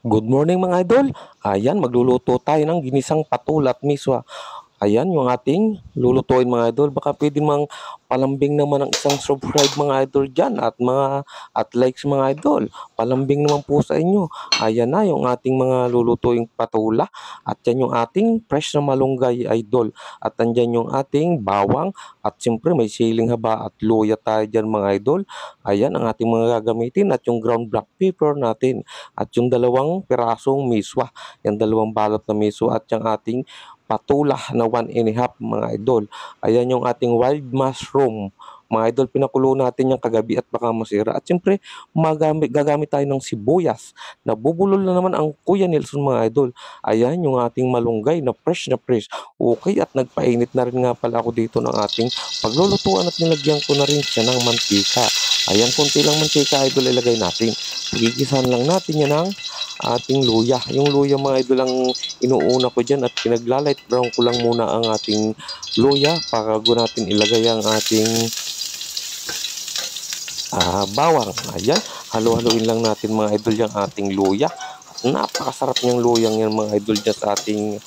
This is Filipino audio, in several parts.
Good morning mga idol. Ayan, magluluto tayo ng ginisang patula at miswa. Ayan, yung ating lulutuin mga idol. Baka pwede mang palambing naman ang isang subscribe mga idol dyan at likes mga idol. Palambing naman po sa inyo. Ayan na yung ating mga lulutuing patula. At yan yung ating fresh na malunggay idol. At andyan yung ating bawang. At siyempre may siling haba at luya tayo dyan mga idol. Ayan ang ating mga gagamitin at yung ground black pepper natin. At yung dalawang pirasong miswa. Yung dalawang balot na miswa at yung ating patula na 1 1/2 mga idol. Ayan yung ating wild mushroom. Mga idol, pinakulo natin yung kagabi at baka masira. At siyempre, gagamit tayo ng sibuyas. Nabubulol na naman ang Kuya Nelson mga idol. Ayan yung ating malunggay na fresh na fresh. Okay, at nagpainit na rin nga pala ako dito ng ating paglulutuan at nilagyan ko na rin siya ng mantika. Ayan, konti lang mantika idol ilagay natin. Gigisahan lang natin yan ng ating luya. Yung luya mga idol ang inuuna ko dyan at pinagla-light brown ko lang muna ang ating luya para bago natin ilagay ang ating bawang. Ayan, halo-haloin lang natin mga idol yung ating luya. Napakasarap niyang luyang yan mga idol dyan sa ating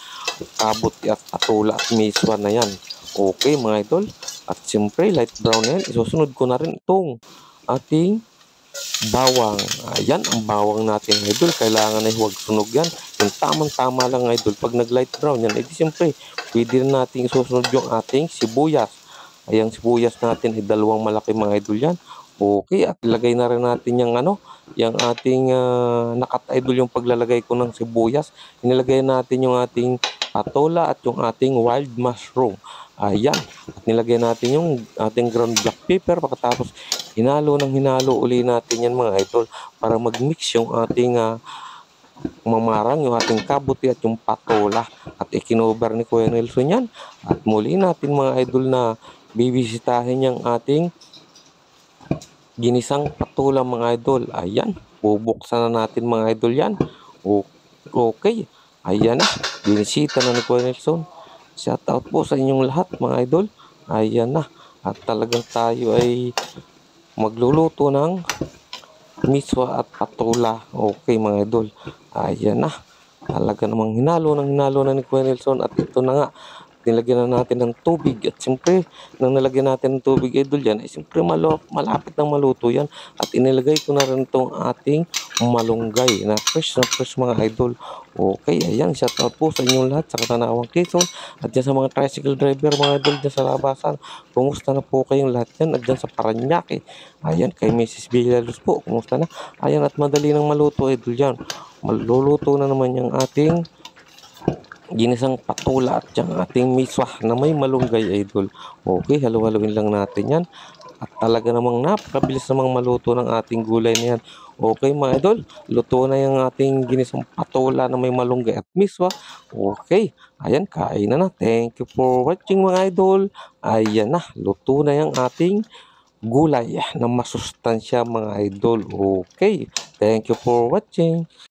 kabuti at patula at miswa na yan. Okay mga idol. At siyempre light brown na yan. Isusunod ko na rin itong ating bawang. Ayan, ang bawang natin idol. Kailangan ay huwag sunog yan. Yung tamang-tama lang idol. Pag nag-light brown yan, edi siyempre, pwede na natin isusunod yung ating sibuyas. Ayan, sibuyas natin ay dalawang malaki mga idol yan. Okay, at ilagay na rin natin yung yung ating nakat idol yung paglalagay ko ng sibuyas. Inilagay natin yung ating patola at yung ating wild mushroom. Ayan, at nilagay natin yung ating ground black pepper. Pagkatapos hinalo uli natin yan mga idol para mag-mix yung ating mamarang, yung ating kabuti at yung patola. At ikinover ni Kuya Nelson yan. At muli natin mga idol na bibisitahin yung ating ginisang patula mga idol. Ayan, bubuksan na natin mga idol yan. Okay, ayan na, binisita na ni Kuya Nelson. Shout out po sa inyong lahat mga idol. Ayan na, at talagang tayo ay magluluto ng miswa at patula. Okay mga idol, ayan na, talaga namang hinalo na ni Kuya Nelson. At ito na nga, nilagyan na natin ng tubig. At siyempre, nang nalagyan natin ng tubig idol yan, ay siyempre malapit ng maluto yan. At inilagay ko na rin itong ating malunggay na fresh mga idol. Okay, ayan, shout out po sa inyong lahat sa Katanawang Quezon. At dyan sa mga tricycle driver mga idol dyan sa labasan. Kumusta na po kayong lahat yan? At dyan sa Paranaque. Ayan, kay Mrs. Villaluz po, kumusta na? Ayan, at madali nang maluto idol yan. Maluluto na naman yung ating ginisang patula at yung ating miswa na may malunggay idol. Okay, halo-haloin lang natin yan. At talaga namang napakabilis namang maluto ng ating gulay na yan. Okay mga idol, luto na yung ating ginisang patula na may malunggay at miswa. Okay, ayan, kain na. Thank you for watching mga idol. Ayan na, luto na yung ating gulay na masustansya mga idol. Okay, thank you for watching.